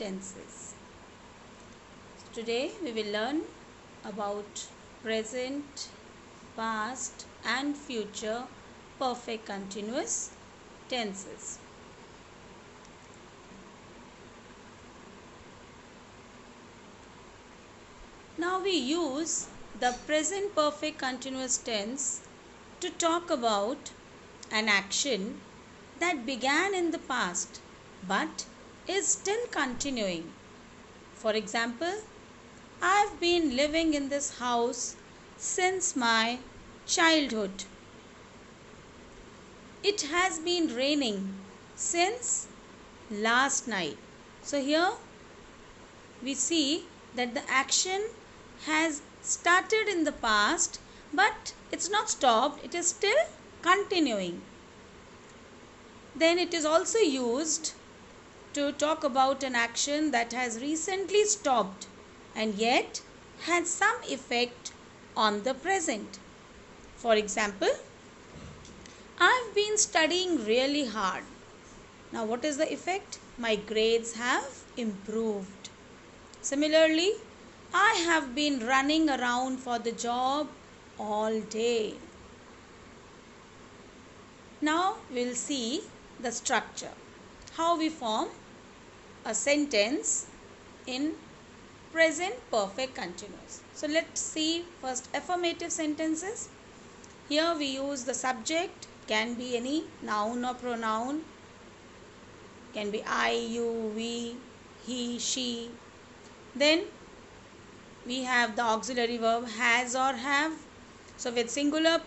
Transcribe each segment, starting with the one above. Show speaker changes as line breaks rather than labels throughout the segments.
tenses. Today we will learn about present, past and future perfect continuous tenses. Now we use the present perfect continuous tense to talk about an action that began in the past but is still continuing. For example, I've been living in this house since my childhood. It has been raining since last night. So here we see that the action has started in the past but it's not stopped, it is still continuing. Then it is also used to talk about an action that has recently stopped and yet has some effect on the present. For example, I've been studying really hard. Now what is the effect? My grades have improved. Similarly, I have been running around for the job all day. Now we'll see the structure, how we form a sentence in present perfect continuous. So let's see first affirmative sentences. Here we use the subject, can be any noun or pronoun, can be I, you, we, he, she. Then we have the auxiliary verb has or have. So with singular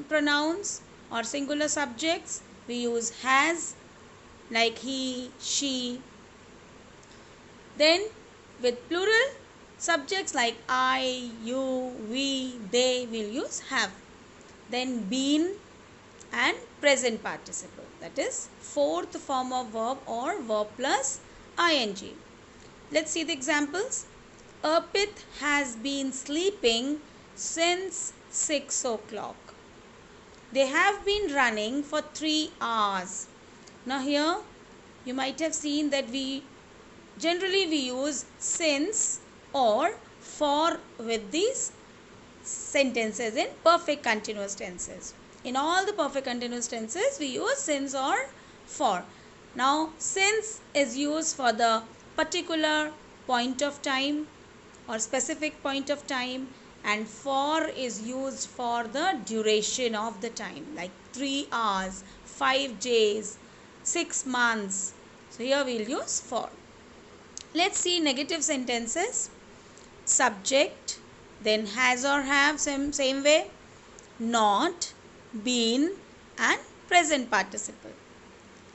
pronouns or singular subjects, we use has like he, she. Then with plural subjects like I, you, we, they, we'll use have. Then been and present participle, that is fourth form of verb or verb plus ing. Let's see the examples. Arpit has been sleeping since 6 o'clock. They have been running for 3 hours. Now here you might have seen that we use since or for with these sentences in perfect continuous tenses. In all the perfect continuous tenses we use since or for. Now since is used for the particular point of time or specific point of time, and for is used for the duration of the time, like 3 hours, 5 days, 6 months. So here we will use for. Let's see negative sentences. Subject, then has or have, same way, not, been and present participle.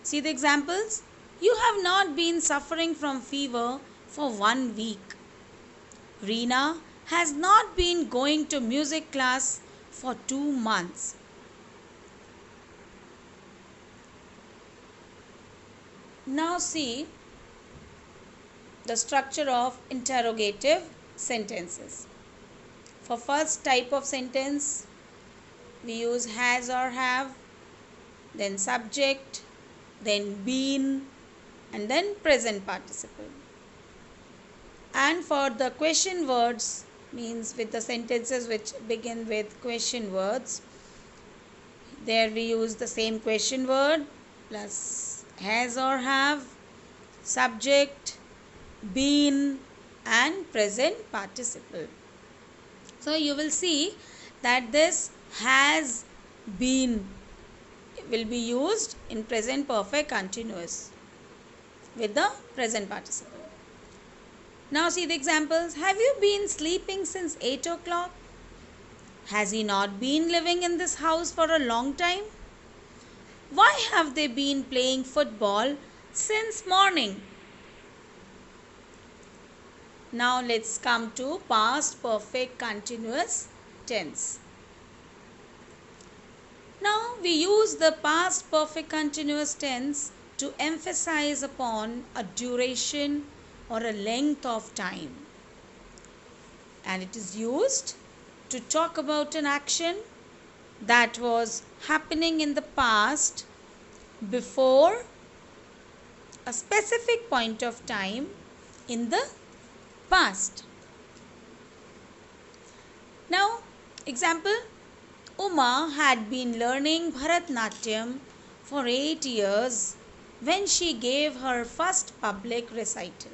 See the examples. You have not been suffering from fever for 1 week. Reena has not been going to music class for 2 months. Now see the structure of interrogative sentences. For first type of sentence, we use has or have, then subject, then been, and then present participle. And for the question words, means with the sentences which begin with question words, there we use the same question word plus has or have, subject, been and present participle. So you will see that this has been will be used in present perfect continuous with the present participle. Now see the examples. Have you been sleeping since 8 o'clock? Has he not been living in this house for a long time? Why have they been playing football since morning? Now let's come to past perfect continuous tense. Now we use the past perfect continuous tense to emphasize upon a duration or a length of time, and it is used to talk about an action that was happening in the past before a specific point of time in the past. Now, example, Uma had been learning Bharatnatyam for 8 years when she gave her first public recital.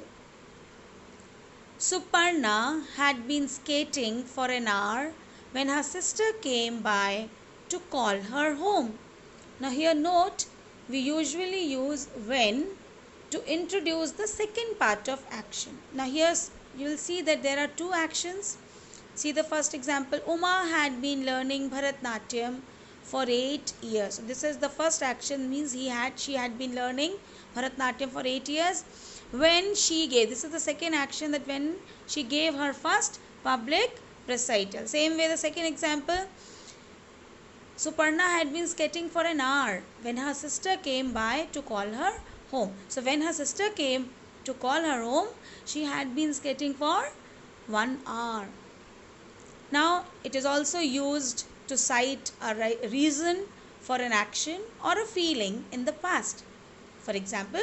Suparna had been skating for an hour when her sister came by to call her home. Now here note, we usually use when to introduce the second part of action. Now here you will see that there are two actions. See the first example, Uma had been learning Bharatnatyam for 8 years. So this is the first action, means she had been learning Bharatnatyam for 8 years when she gave. This is the second action, that when she gave her first public recital. Same way the second example, Suparna had been skating for an hour when her sister came by to call her home. So when her sister came to call her home, she had been skating for 1 hour. Now it is also used to cite a reason for an action or a feeling in the past. For example,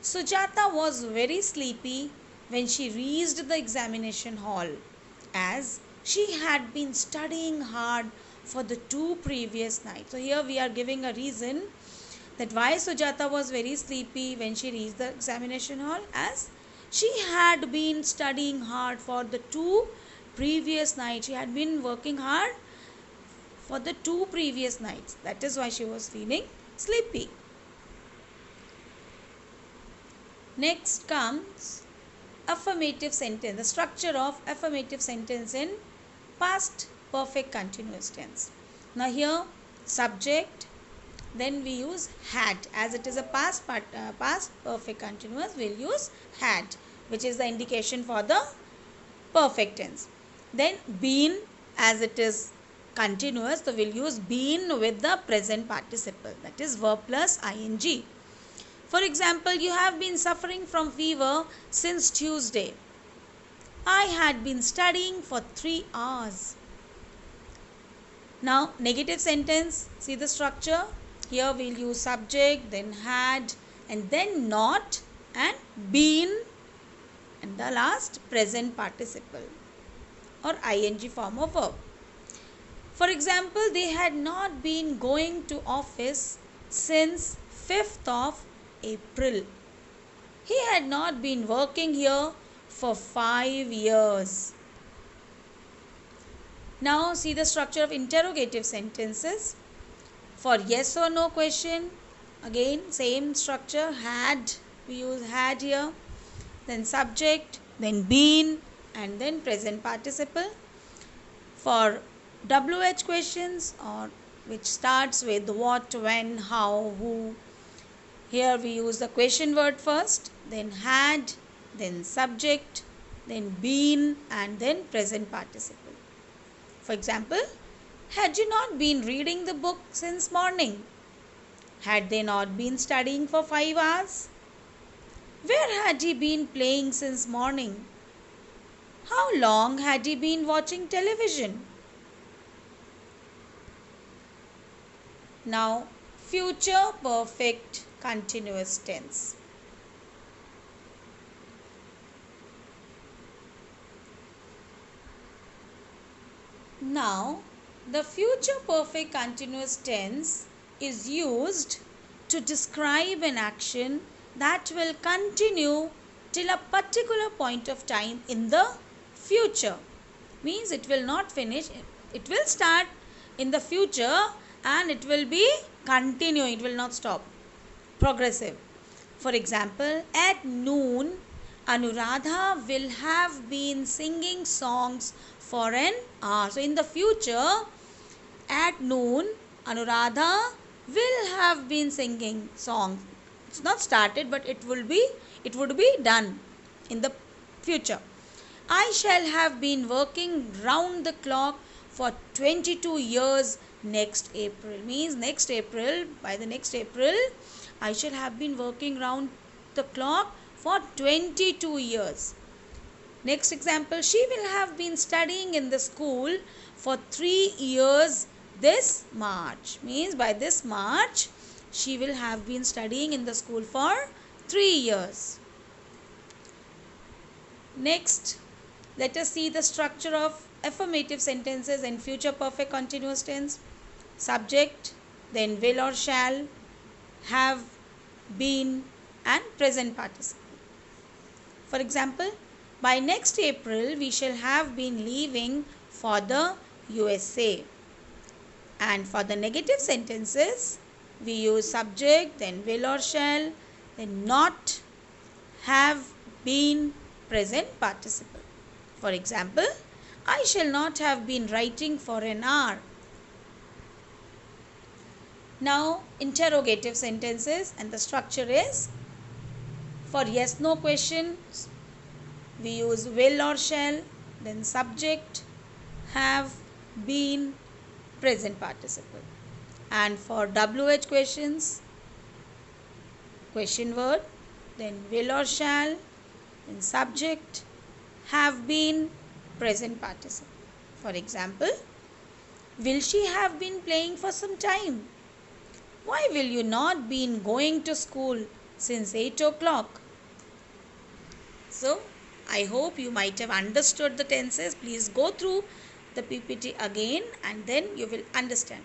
Sujata was very sleepy when she reached the examination hall, as she had been studying hard for the 2 previous nights. So here we are giving a reason that why Sujata was very sleepy when she reached the examination hall, as she had been studying hard for the 2 previous nights. She had been working hard for the 2 previous nights. That is why she was feeling sleepy. Next comes affirmative sentence, the structure of affirmative sentence in past perfect continuous tense. Now here subject, then we use had, as it is a past perfect continuous, we'll use had, which is the indication for the perfect tense. Then been, as it is continuous, so we'll use been with the present participle, that is verb plus ing. For example, you have been suffering from fever since Tuesday. I had been studying for 3 hours. Now negative sentence, see the structure. Here we'll use subject, then had, and then not, and been, and the last present participle or ing form of verb. For example, they had not been going to office since 5th of April. He had not been working here for 5 years. Now see the structure of interrogative sentences. For yes or no question, again same structure, had, we use had here, then subject, then been, and then present participle. For WH questions, or which starts with what, when, how, who, here we use the question word first, then had, then subject, then been, and then present participle. For example, had you not been reading the book since morning? Had they not been studying for 5 hours? Where had he been playing since morning? How long had he been watching television? Now, future perfect continuous tense. Now, the future perfect continuous tense is used to describe an action that will continue till a particular point of time in the future. Means it will not finish, it will start in the future and it will be continuing, it will not stop. Progressive. For example, at noon, Anuradha will have been singing songs for an hour. So in the future, at noon, Anuradha will have been singing songs. It's not started, but it would be done in the future. I shall have been working round the clock for 22 years next April. Means next April, by the next April, I shall have been working round the clock for 22 years. Next example, she will have been studying in the school for 3 years this March. Means by this March, she will have been studying in the school for 3 years. Next, let us see the structure of affirmative sentences in future perfect continuous tense. Subject, then will or shall, have, been, and present participle. For example, by next April we shall have been leaving for the USA. And for the negative sentences, we use subject, then will or shall, then not, have, been, present participle. For example, I shall not have been writing for an hour. Now, interrogative sentences, and the structure is for yes no questions, we use will or shall, then subject, have, been, present participle. And for WH questions, question word, then will or shall, then subject, have been, present participle. For example, will she have been playing for some time? Why will you not been going to school since 8 o'clock? So, I hope you might have understood the tenses. Please go through the PPT again and then you will understand.